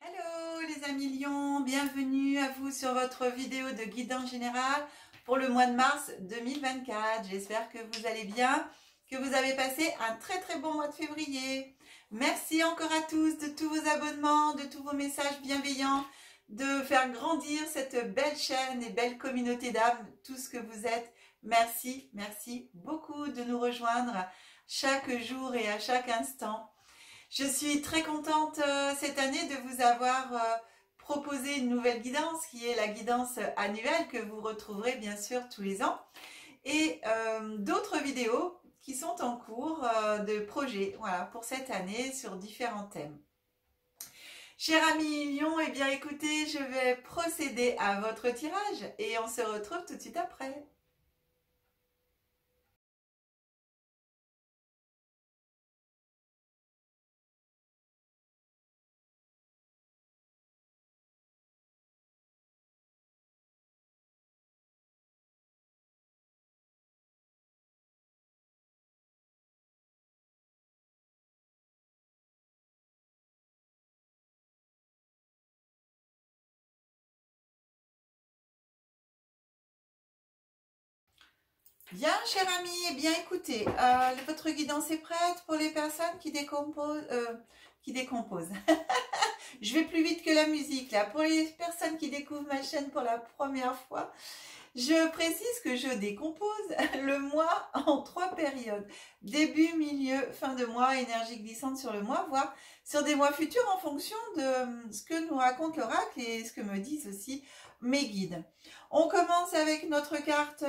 Hello les amis lions, bienvenue à vous sur votre vidéo de guidance générale pour le mois de mars 2024. J'espère que vous allez bien, que vous avez passé un très bon mois de février. Merci encore à tous de tous vos abonnements, de tous vos messages bienveillants, de faire grandir cette belle chaîne et belle communauté d'âmes, tout ce que vous êtes. Merci, merci beaucoup de nous rejoindre chaque jour et à chaque instant. Je suis très contente cette année de vous avoir proposé une nouvelle guidance qui est la guidance annuelle que vous retrouverez bien sûr tous les ans et d'autres vidéos qui sont en cours de projet voilà, pour cette année sur différents thèmes. Chers amis Lion, eh bien écoutez, je vais procéder à votre tirage et on se retrouve tout de suite après. Bien, chers amis, eh bien écoutez, votre guidance est prête pour les personnes qui décomposent. Je vais plus vite que la musique là. Pour les personnes qui découvrent ma chaîne pour la première fois, je précise que je décompose le mois en 3 périodes. Début, milieu, fin de mois, énergie glissante sur le mois, voire sur des mois futurs en fonction de ce que nous raconte l'oracle et ce que me disent aussi mes guides. On commence avec notre carte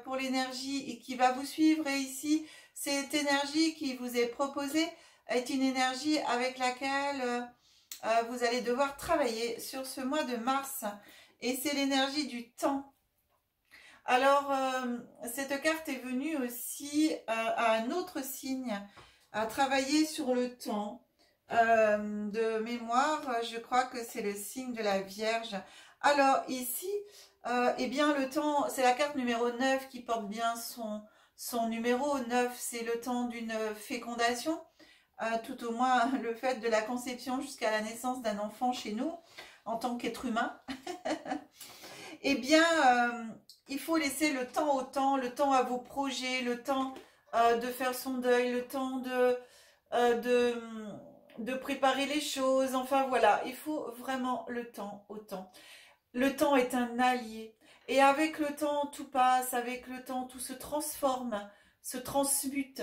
pour l'énergie et qui va vous suivre. Et ici, cette énergie qui vous est proposée est une énergie avec laquelle vous allez devoir travailler sur ce mois de mars. Et c'est l'énergie du temps. Alors, cette carte est venue aussi à un autre signe, à travailler sur le temps. De mémoire, je crois que c'est le signe de la Vierge. Alors, ici, eh bien, le temps, c'est la carte numéro 9 qui porte bien son numéro. 9, c'est le temps d'une fécondation, tout au moins le fait de la conception jusqu'à la naissance d'un enfant chez nous, en tant qu'être humain. Eh bien, il faut laisser le temps au temps, le temps à vos projets, le temps de faire son deuil, le temps de préparer les choses. Enfin voilà, il faut vraiment le temps au temps. Le temps est un allié. Et avec le temps, tout passe. Avec le temps, tout se transforme, se transmute.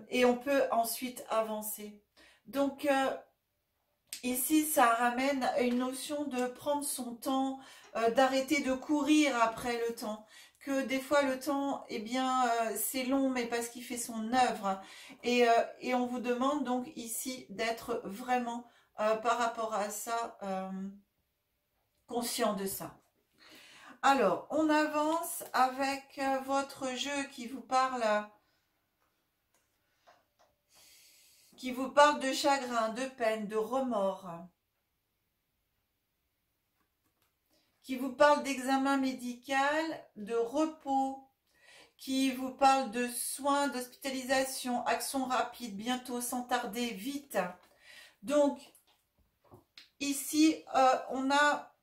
Et on peut ensuite avancer. Donc, ici, ça ramène une notion de prendre son temps, d'arrêter de courir après le temps. Que des fois, le temps, eh bien, c'est long, mais parce qu'il fait son œuvre. Et on vous demande donc ici d'être vraiment, par rapport à ça, conscient de ça. Alors, on avance avec votre jeu qui vous parle de chagrin, de peine, de remords, qui vous parle d'examen médical, de repos, qui vous parle de soins, d'hospitalisation, action rapide, bientôt, sans tarder, vite. Donc, ici, on a...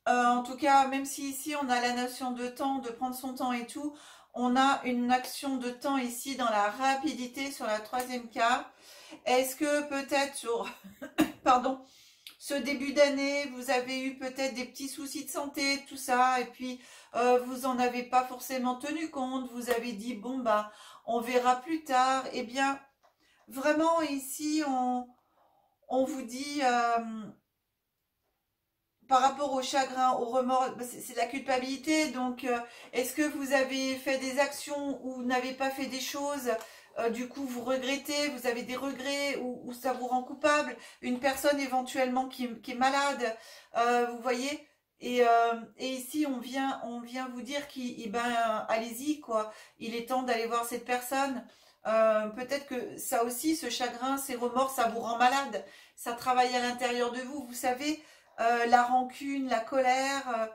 en tout cas, même si ici on a la notion de temps, de prendre son temps et tout, on a une action de temps ici dans la rapidité sur la troisième carte. Est-ce que peut-être sur pardon, ce début d'année, vous avez eu peut-être des petits soucis de santé, tout ça, et puis vous n'en avez pas forcément tenu compte, vous avez dit, bon, bah, on verra plus tard. Eh bien, vraiment ici, on vous dit... par rapport au chagrin, au remords, c'est la culpabilité. Donc, est-ce que vous avez fait des actions ou n'avez pas fait des choses, du coup, vous regrettez, vous avez des regrets ou ça vous rend coupable. Une personne éventuellement qui est malade, vous voyez. Et ici, on vient vous dire ben, allez-y, quoi. Il est temps d'aller voir cette personne. Peut-être que ça aussi, ce chagrin, ces remords, ça vous rend malade. Ça travaille à l'intérieur de vous, vous savez. La rancune, la colère,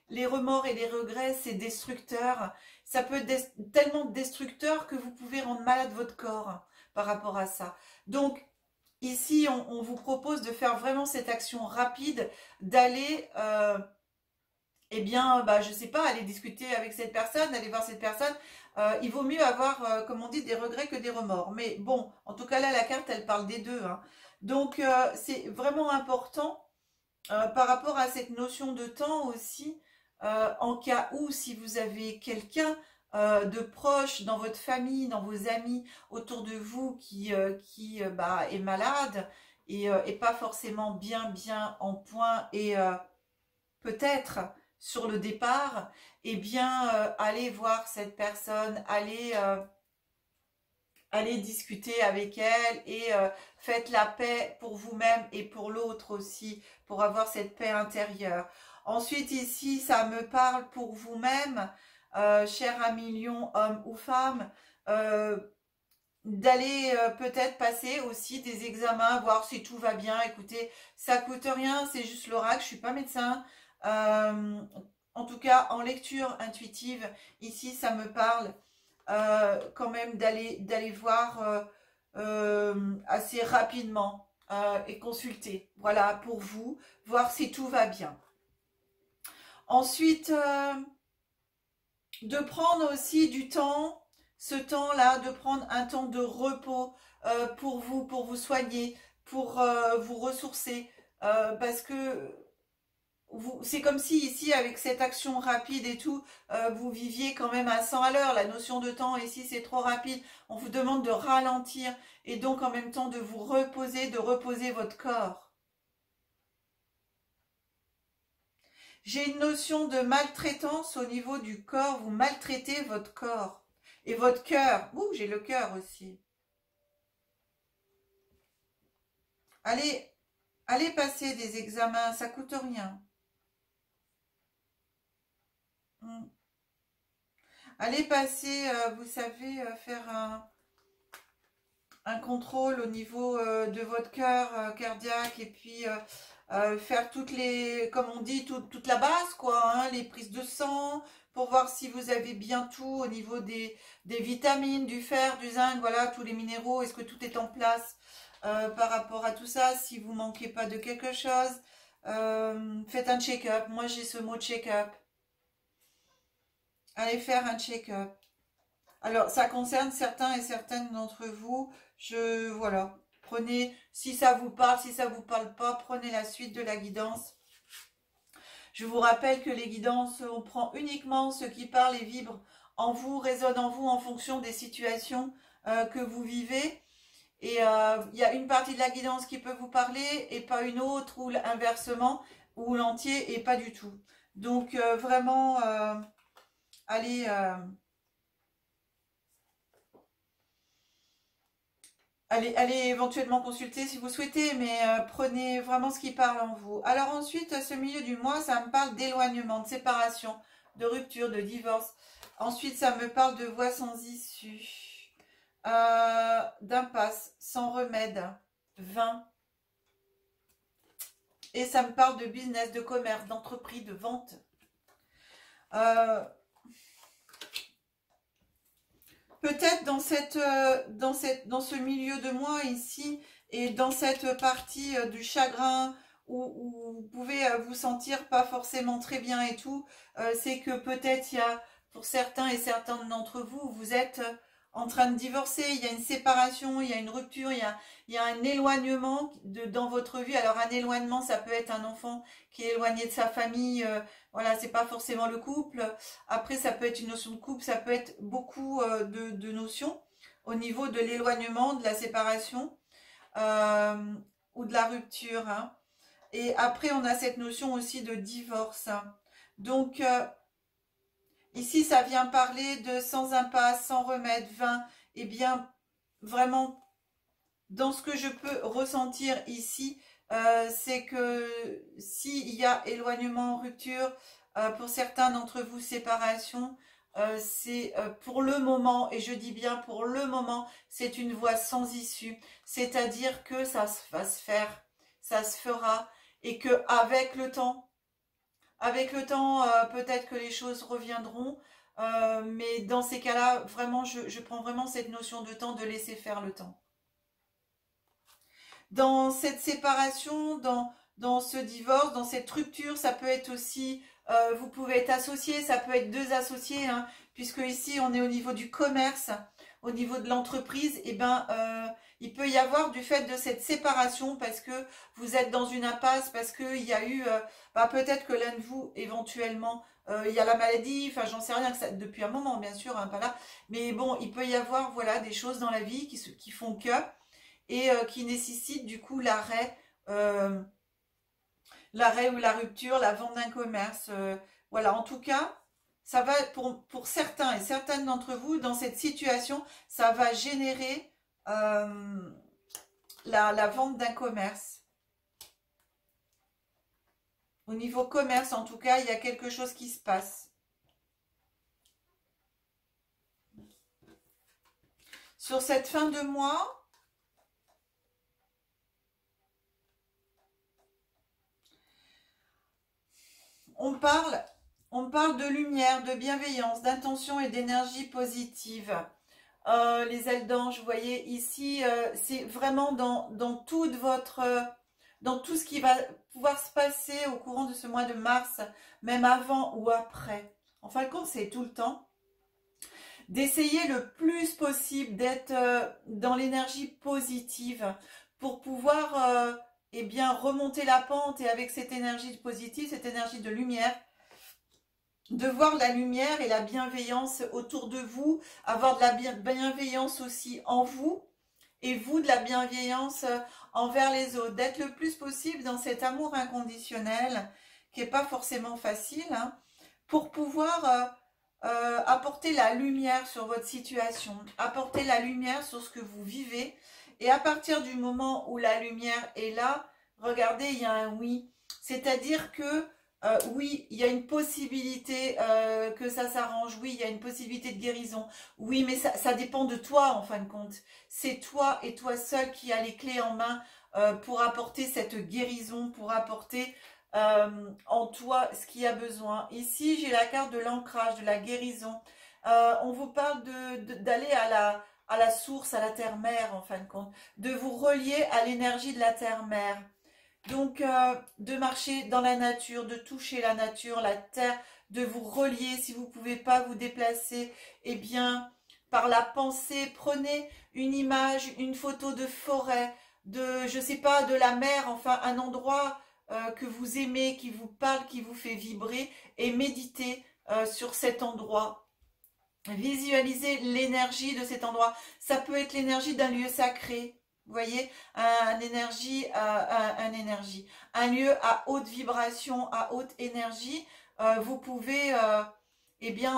les remords et les regrets, c'est destructeur. Ça peut être tellement destructeur que vous pouvez rendre malade votre corps par rapport à ça. Donc, ici, on vous propose de faire vraiment cette action rapide, d'aller, eh bien, bah, je sais pas, aller discuter avec cette personne, aller voir cette personne. Il vaut mieux avoir, comme on dit, des regrets que des remords. Mais bon, en tout cas là, la carte, elle parle des deux, hein. Donc, c'est vraiment important par rapport à cette notion de temps aussi, en cas où, si vous avez quelqu'un de proche dans votre famille, dans vos amis, autour de vous qui bah, est malade et pas forcément bien en point et peut-être sur le départ, eh bien, allez voir cette personne, allez discuter avec elle et faites la paix pour vous-même et pour l'autre aussi, pour avoir cette paix intérieure. Ensuite, ici, ça me parle pour vous-même, cher ami lion, homme ou femme, d'aller peut-être passer aussi des examens, voir si tout va bien. Écoutez, ça coûte rien, c'est juste l'oracle, je suis pas médecin. En tout cas, en lecture intuitive, ici, ça me parle quand même d'aller voir assez rapidement et consulter. Voilà, pour vous, voir si tout va bien. Ensuite, de prendre aussi du temps, ce temps-là, de prendre un temps de repos pour vous soigner, pour vous ressourcer, parce que c'est comme si ici, avec cette action rapide et tout, vous viviez quand même à 100 à l'heure. La notion de temps ici, c'est trop rapide. On vous demande de ralentir et donc en même temps de vous reposer, de reposer votre corps. J'ai une notion de maltraitance au niveau du corps. Vous maltraitez votre corps et votre cœur. Ouh, j'ai le cœur aussi. Allez passer des examens, ça coûte rien. Allez passer, vous savez, faire un contrôle au niveau de votre cœur cardiaque et puis faire toutes les, comme on dit, toute la base, quoi, hein, les prises de sang pour voir si vous avez bien tout au niveau des vitamines, du fer, du zinc, voilà, tous les minéraux, est-ce que tout est en place par rapport à tout ça, si vous manquez pas de quelque chose. Faites un check-up, moi j'ai ce mot check-up. Allez faire un check-up. Alors, ça concerne certains et certaines d'entre vous. Voilà. Prenez, si ça vous parle, si ça vous parle pas, prenez la suite de la guidance. Je vous rappelle que les guidances, on prend uniquement ce qui parle et vibre en vous, résonne en vous en fonction des situations que vous vivez. Et il y a une partie de la guidance qui peut vous parler et pas une autre, ou inversement, ou l'entier et pas du tout. Donc, vraiment, allez... Allez éventuellement consulter si vous souhaitez, mais prenez vraiment ce qui parle en vous. Alors ensuite, ce milieu du mois, ça me parle d'éloignement, de séparation, de rupture, de divorce. Ensuite, ça me parle de voies sans issue, d'impasse, sans remède, vain. Et ça me parle de business, de commerce, d'entreprise, de vente. Peut-être dans ce milieu de moi ici et dans cette partie du chagrin où vous pouvez vous sentir pas forcément très bien et tout, c'est que peut-être il y a pour certains et certains d'entre vous, vous êtes en train de divorcer, il y a une séparation, il y a une rupture, il y a un éloignement dans votre vie. Alors un éloignement, ça peut être un enfant qui est éloigné de sa famille, voilà, c'est pas forcément le couple. Après, ça peut être une notion de couple, ça peut être beaucoup de notions au niveau de l'éloignement, de la séparation ou de la rupture, hein. Et après, on a cette notion aussi de divorce, hein. Donc, ici, ça vient parler de sans impasse, sans remède, vain. Eh bien, vraiment, dans ce que je peux ressentir ici, c'est que s'il y a éloignement, rupture, pour certains d'entre vous, séparation, c'est pour le moment, et je dis bien pour le moment, c'est une voie sans issue. C'est-à-dire que ça va se faire, ça se fera, et que avec le temps, peut-être que les choses reviendront. Mais dans ces cas-là, vraiment, je prends vraiment cette notion de temps, de laisser faire le temps. dans cette séparation, dans ce divorce, dans cette rupture, ça peut être aussi, vous pouvez être associé, ça peut être deux associés, hein, puisque ici on est au niveau du commerce, au niveau de l'entreprise, et ben il peut y avoir du fait de cette séparation parce que vous êtes dans une impasse, parce qu'il y a eu, peut-être que l'un de vous éventuellement, il y a la maladie, enfin j'en sais rien, que ça, depuis un moment bien sûr, hein, pas là, mais bon, il peut y avoir voilà des choses dans la vie qui font que et qui nécessitent du coup l'arrêt ou la rupture, la vente d'un commerce. Voilà, en tout cas, ça va pour certains et certaines d'entre vous, dans cette situation, ça va générer la vente d'un commerce. Au niveau commerce, en tout cas, il y a quelque chose qui se passe. Sur cette fin de mois, on parle de lumière, de bienveillance, d'intention et d'énergie positive. Les ailes d'ange, vous voyez ici, c'est vraiment dans toute votre, dans tout ce qui va pouvoir se passer au courant de ce mois de mars, même avant ou après. En fin de compte, c'est tout le temps. D'essayer le plus possible d'être dans l'énergie positive pour pouvoir eh bien, remonter la pente et avec cette énergie positive, cette énergie de lumière, de voir la lumière et la bienveillance autour de vous, avoir de la bienveillance aussi en vous et vous de la bienveillance envers les autres, d'être le plus possible dans cet amour inconditionnel qui n'est pas forcément facile, hein, pour pouvoir apporter la lumière sur votre situation, apporter la lumière sur ce que vous vivez. Et à partir du moment où la lumière est là, regardez, il y a un oui. C'est-à-dire que oui, il y a une possibilité que ça s'arrange. Oui, il y a une possibilité de guérison. Oui, mais ça dépend de toi en fin de compte. C'est toi et toi seul qui a les clés en main pour apporter cette guérison, pour apporter en toi ce qu'il y a besoin. Ici, j'ai la carte de l'ancrage, de la guérison. On vous parle d'aller à la source, à la terre-mère en fin de compte, de vous relier à l'énergie de la terre-mère. Donc, de marcher dans la nature, de toucher la nature, la terre, de vous relier. Si vous ne pouvez pas vous déplacer, eh bien, par la pensée, prenez une image, une photo de forêt, de, je sais pas, de la mer, enfin, un endroit que vous aimez, qui vous parle, qui vous fait vibrer, et méditez sur cet endroit. Visualisez l'énergie de cet endroit. Ça peut être l'énergie d'un lieu sacré. Vous voyez, un lieu à haute vibration, à haute énergie. Vous pouvez eh bien,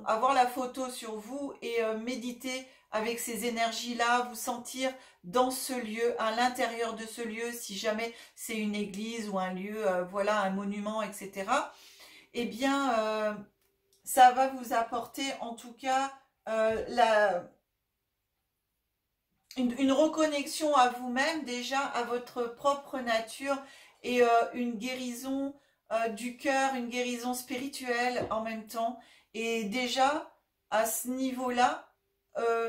avoir la photo sur vous et méditer avec ces énergies-là, vous sentir dans ce lieu, à l'intérieur de ce lieu, si jamais c'est une église ou un lieu, voilà, un monument, etc. Eh bien, ça va vous apporter en tout cas une reconnexion à vous-même déjà, à votre propre nature et une guérison du cœur, une guérison spirituelle en même temps. Et déjà, à ce niveau-là,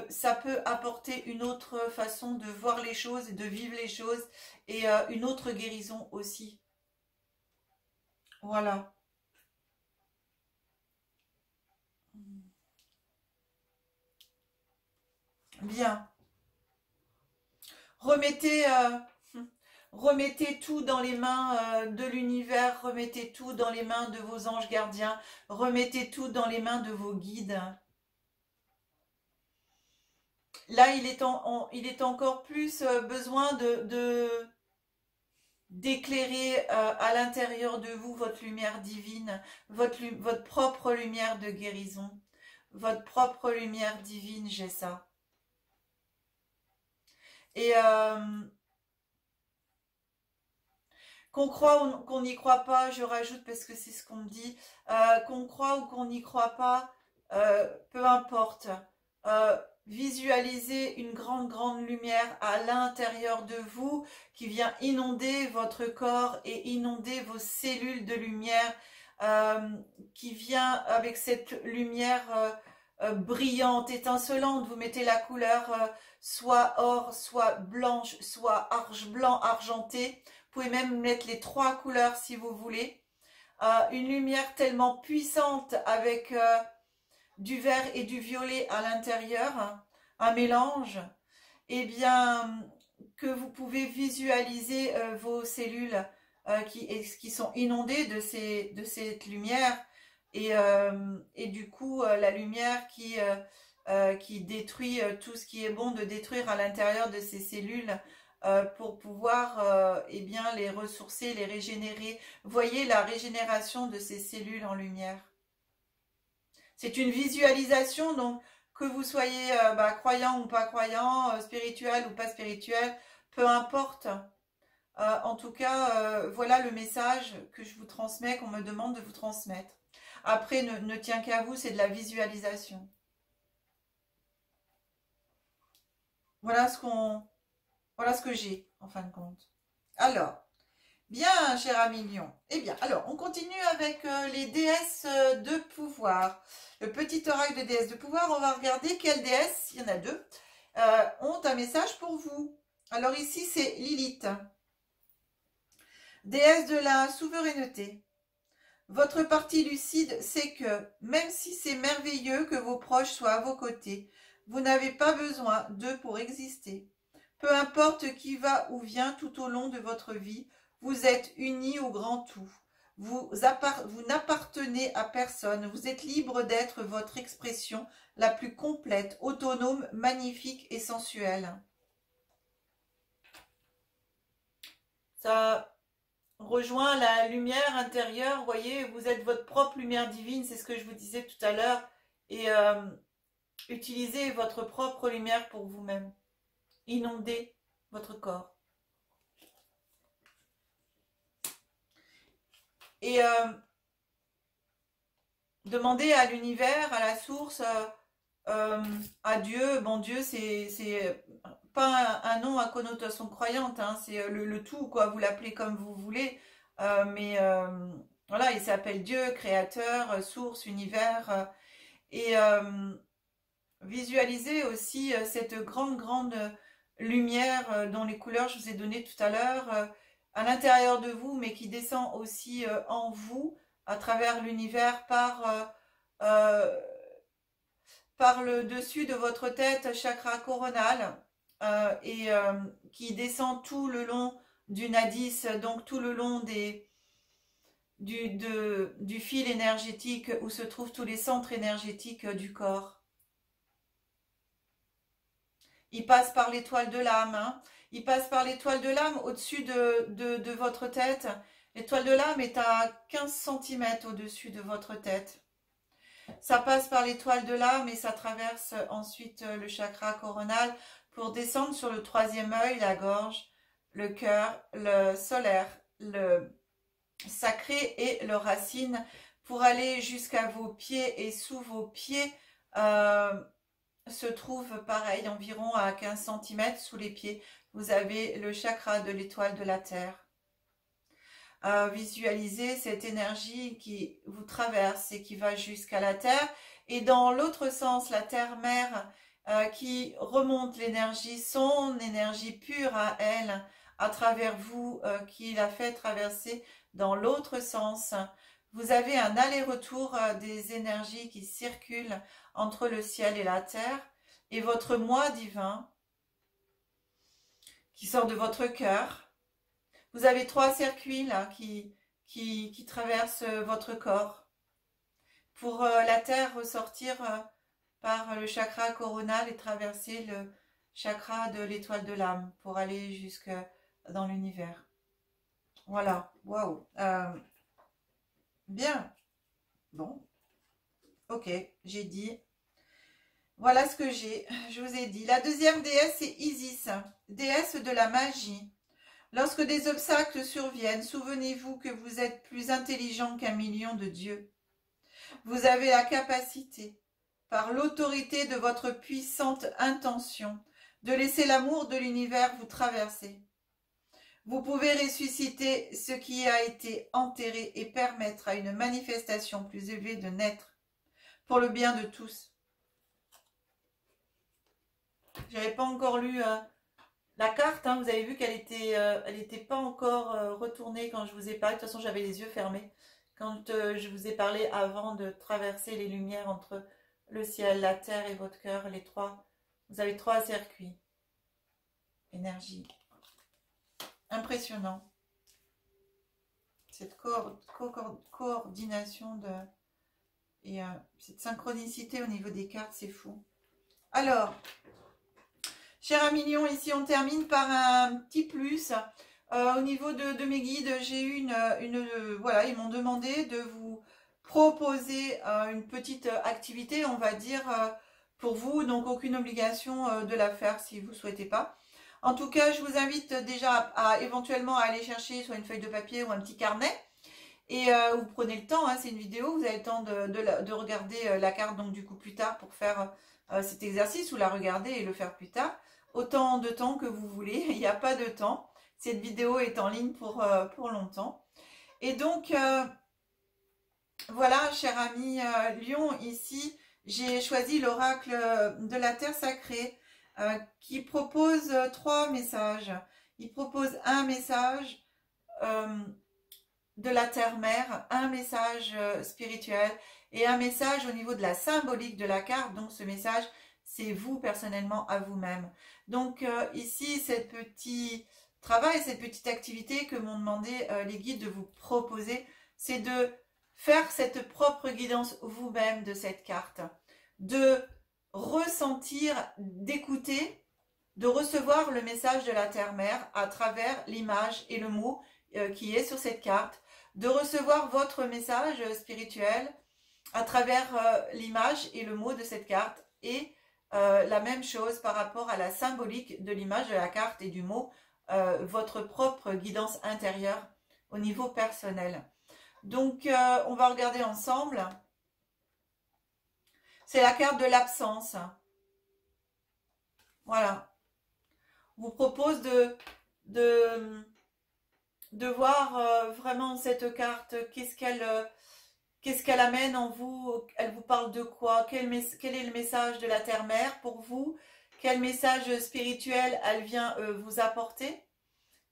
ça peut apporter une autre façon de voir les choses et de vivre les choses et une autre guérison aussi. Voilà. Bien. Remettez, remettez tout dans les mains de l'univers, remettez tout dans les mains de vos anges gardiens, remettez tout dans les mains de vos guides. Là, il est encore plus besoin d'éclairer à l'intérieur de vous votre lumière divine, votre propre lumière de guérison, votre propre lumière divine, j'ai ça. Et qu'on croit ou qu'on n'y croit pas, je rajoute parce que c'est ce qu'on me dit, qu'on croit ou qu'on n'y croit pas, peu importe. Visualisez une grande lumière à l'intérieur de vous qui vient inonder votre corps et inonder vos cellules de lumière, qui vient avec cette lumière brillante, étincelante. Vous mettez la couleur soit or, soit blanche, soit blanc argenté. Vous pouvez même mettre les trois couleurs si vous voulez. Une lumière tellement puissante avec du vert et du violet à l'intérieur, un mélange, et bien que vous pouvez visualiser vos cellules qui sont inondées de cette lumière et du coup la lumière qui détruit tout ce qui est bon de détruire à l'intérieur de ces cellules pour pouvoir eh bien les ressourcer, les régénérer. Voyez la régénération de ces cellules en lumière. C'est une visualisation, donc que vous soyez croyant ou pas croyant, spirituel ou pas spirituel, peu importe. En tout cas, voilà le message que je vous transmets, qu'on me demande de vous transmettre. Après, ne tient qu'à vous, c'est de la visualisation. Voilà ce que j'ai, en fin de compte. Alors, bien, cher ami Lion. Eh bien, alors, on continue avec les déesses de pouvoir. Le petit oracle de déesses de pouvoir, on va regarder quelles déesses, il y en a deux, ont un message pour vous. Alors ici, c'est Lilith, déesse de la souveraineté. Votre partie lucide sait que, même si c'est merveilleux que vos proches soient à vos côtés, vous n'avez pas besoin d'eux pour exister. Peu importe qui va ou vient tout au long de votre vie, vous êtes unis au grand tout. Vous n'appartenez à personne. Vous êtes libre d'être votre expression la plus complète, autonome, magnifique et sensuelle. Ça rejoint la lumière intérieure. Vous voyez, vous êtes votre propre lumière divine. C'est ce que je vous disais tout à l'heure. Et utilisez votre propre lumière pour vous-même. Inondez votre corps. Et demandez à l'univers, à la source, à Dieu. Bon, Dieu, c'est pas un nom à connotation croyante, hein, c'est le tout, quoi. Vous l'appelez comme vous voulez. Mais voilà, il s'appelle Dieu, créateur, source, univers. Et visualisez aussi cette grande lumière dont les couleurs je vous ai donné tout à l'heure à l'intérieur de vous, mais qui descend aussi en vous à travers l'univers par le dessus de votre tête, chakra coronal, et qui descend tout le long du nadis, donc tout le long du fil énergétique où se trouvent tous les centres énergétiques du corps. Il passe par l'étoile de l'âme, hein. Il passe par l'étoile de l'âme au-dessus de votre tête. L'étoile de l'âme est à 15 cm au-dessus de votre tête. Ça passe par l'étoile de l'âme et ça traverse ensuite le chakra coronal pour descendre sur le troisième œil, la gorge, le cœur, le solaire, le sacré et le racine pour aller jusqu'à vos pieds. Et sous vos pieds se trouve pareil, environ à 15 cm sous les pieds. Vous avez le chakra de l'étoile de la Terre. Visualisez cette énergie qui vous traverse et qui va jusqu'à la Terre. Et dans l'autre sens, la Terre-Mère qui remonte l'énergie, son énergie pure à elle, à travers vous, qui la fait traverser dans l'autre sens. Vous avez un aller-retour des énergies qui circulent entre le ciel et la terre. Et votre moi divin qui sort de votre cœur. Vous avez 3 circuits là qui traversent votre corps. Pour la terre ressortir par le chakra coronal et traverser le chakra de l'étoile de l'âme pour aller jusque dans l'univers. Voilà, waouh. Bien. Bon. Ok, j'ai dit. Voilà ce que j'ai. Je vous ai dit. La deuxième déesse, c'est Isis, déesse de la magie. Lorsque des obstacles surviennent, souvenez-vous que vous êtes plus intelligent qu'1 million de dieux. Vous avez la capacité, par l'autorité de votre puissante intention, de laisser l'amour de l'univers vous traverser. Vous pouvez ressusciter ce qui a été enterré et permettre à une manifestation plus élevée de naître, pour le bien de tous. J'avais pas encore lu la carte, hein, vous avez vu qu'elle était pas encore retournée quand je vous ai parlé. De toute façon, j'avais les yeux fermés quand je vous ai parlé avant de traverser les lumières entre le ciel, la terre et votre cœur, les trois. Vous avez 3 circuits. Énergie. Impressionnant. Cette coordination et cette synchronicité au niveau des cartes, c'est fou. Alors, chers amis lions, ici on termine par un petit plus. Au niveau de mes guides, j'ai eu voilà, ils m'ont demandé de vous proposer une petite activité, on va dire, pour vous. Donc, aucune obligation de la faire si vous ne souhaitez pas. En tout cas, je vous invite déjà à éventuellement à aller chercher soit une feuille de papier ou un petit carnet. Et vous prenez le temps, hein, c'est une vidéo, vous avez le temps de regarder la carte donc du coup plus tard pour faire cet exercice ou la regarder et le faire plus tard. Autant de temps que vous voulez, il n'y a pas de temps. Cette vidéo est en ligne pour longtemps. Et donc, voilà, cher ami Lion, ici, j'ai choisi l'oracle de la Terre Sacrée qui propose 3 messages. Il propose un message de la Terre-Mère, un message spirituel et un message au niveau de la symbolique de la carte. Donc, ce message, c'est vous personnellement à vous-même. Donc, ici, cette petit travail, cette petite activité que m'ont demandé les guides de vous proposer, c'est de faire cette propre guidance vous-même de cette carte, de ressentir, d'écouter, de recevoir le message de la Terre-Mère à travers l'image et le mot qui est sur cette carte, de recevoir votre message spirituel à travers l'image et le mot de cette carte et la même chose par rapport à la symbolique de l'image de la carte et du mot, votre propre guidance intérieure au niveau personnel. Donc, on va regarder ensemble. C'est la carte de l'absence. Voilà. On vous propose de voir vraiment cette carte. Qu'est-ce qu'elle amène en vous? Elle vous parle de quoi? Quel est le message de la Terre-Mère pour vous? Quel message spirituel elle vient vous apporter?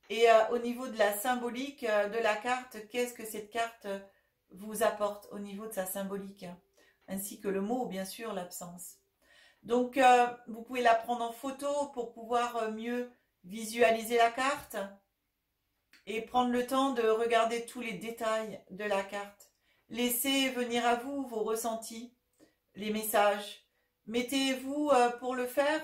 Et au niveau de la symbolique de la carte, qu'est-ce que cette carte vous apporte au niveau de sa symbolique? Ainsi que le mot, bien sûr, l'absence. Donc, vous pouvez la prendre en photo pour pouvoir mieux visualiser la carte et prendre le temps de regarder tous les détails de la carte. Laissez venir à vous vos ressentis, les messages. Mettez-vous pour le faire,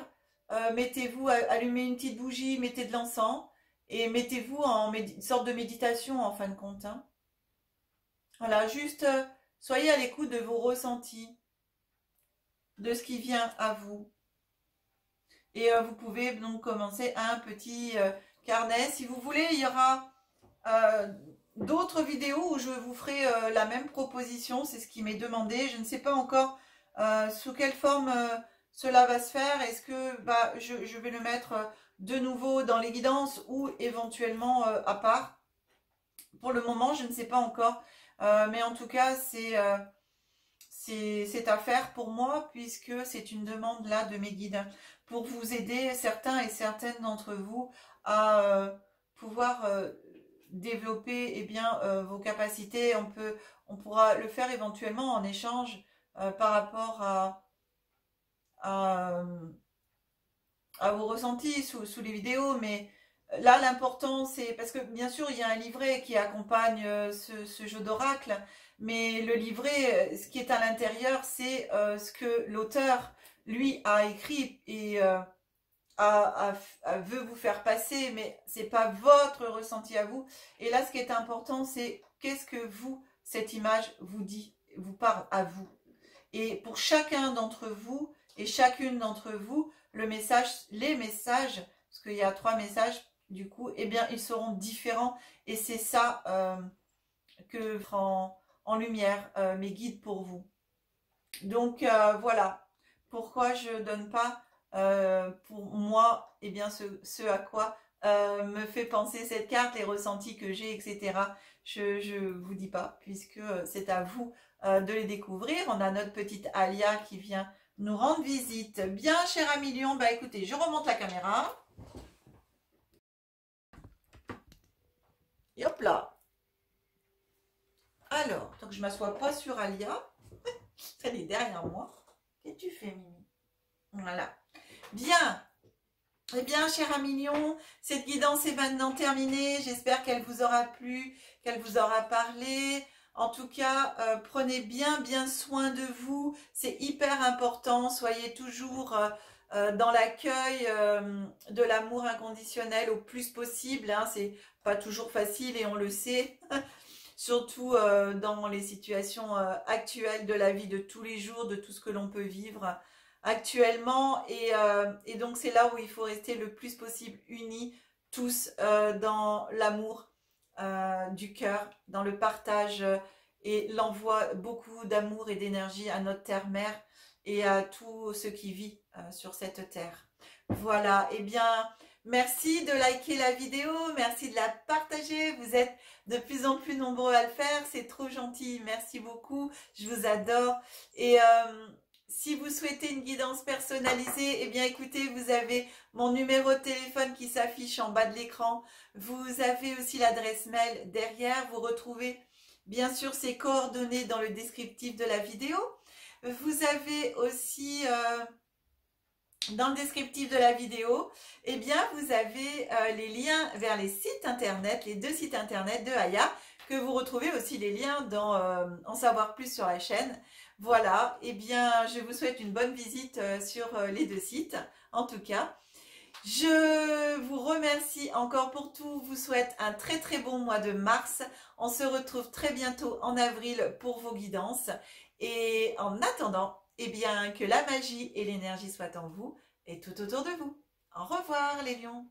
mettez-vous à allumer une petite bougie, mettez de l'encens et mettez-vous en une sorte de méditation en fin de compte. Hein. Voilà, juste soyez à l'écoute de vos ressentis, de ce qui vient à vous. Et vous pouvez donc commencer un petit carnet. Si vous voulez, il y aura d'autres vidéos où je vous ferai la même proposition. C'est ce qui m'est demandé. Je ne sais pas encore sous quelle forme cela va se faire. Est-ce que je vais le mettre de nouveau dans les guidances ou éventuellement à part? Pour le moment, je ne sais pas encore. Mais en tout cas, c'est à faire pour moi puisque c'est une demande là de mes guides pour vous aider, certains et certaines d'entre vous, à pouvoir développer vos capacités. On pourra le faire éventuellement en échange par rapport à vos ressentis sous les vidéos, mais là l'important c'est, parce que bien sûr il y a un livret qui accompagne ce jeu d'oracle, mais le livret, ce qui est à l'intérieur, c'est ce que l'auteur lui a écrit et veut vous faire passer, mais c'est pas votre ressenti à vous. Et là ce qui est important, c'est qu'est-ce que vous, cette image vous dit, vous parle à vous. Et pour chacun d'entre vous et chacune d'entre vous, les messages, parce qu'il y a 3 messages du coup, eh bien ils seront différents et c'est ça que prend en lumière mes guides pour vous. Donc voilà pourquoi je donne pas pour moi ce à quoi me fait penser cette carte, les ressentis que j'ai, etc. Je vous dis pas puisque c'est à vous de les découvrir. On a notre petite Alia qui vient nous rendre visite. Bien, cher ami lion, bah écoutez, je remonte la caméra. Et hop là. Alors, donc je ne m'assois pas sur Alia. Elle est derrière moi. Qu'est-ce que tu fais, Mimi? Voilà. Bien. Eh bien, cher ami lion, cette guidance est maintenant terminée. J'espère qu'elle vous aura plu, qu'elle vous aura parlé. En tout cas, prenez bien soin de vous. C'est hyper important. Soyez toujours dans l'accueil de l'amour inconditionnel au plus possible. Hein. C'est pas toujours facile et on le sait. Surtout dans les situations actuelles de la vie de tous les jours, de tout ce que l'on peut vivre actuellement. Et donc, c'est là où il faut rester le plus possible unis, tous, dans l'amour du cœur, dans le partage et l'envoi beaucoup d'amour et d'énergie à notre terre-mère et à tout ce qui vit sur cette terre. Voilà, et bien, merci de liker la vidéo, merci de la partager. Vous êtes de plus en plus nombreux à le faire, c'est trop gentil, merci beaucoup, je vous adore. Et si vous souhaitez une guidance personnalisée, eh bien écoutez, vous avez mon numéro de téléphone qui s'affiche en bas de l'écran. Vous avez aussi l'adresse mail derrière. Vous retrouvez bien sûr ces coordonnées dans le descriptif de la vidéo. Vous avez aussi dans le descriptif de la vidéo, eh bien vous avez les liens vers les sites internet, les 2 sites internet de Aya, que vous retrouvez aussi les liens dans en savoir plus sur la chaîne. Voilà, eh bien je vous souhaite une bonne visite sur les 2 sites, en tout cas. Je vous remercie encore pour tout, vous souhaite un très bon mois de mars. On se retrouve très bientôt en avril pour vos guidances. Et en attendant, eh bien que la magie et l'énergie soient en vous et tout autour de vous. Au revoir les lions.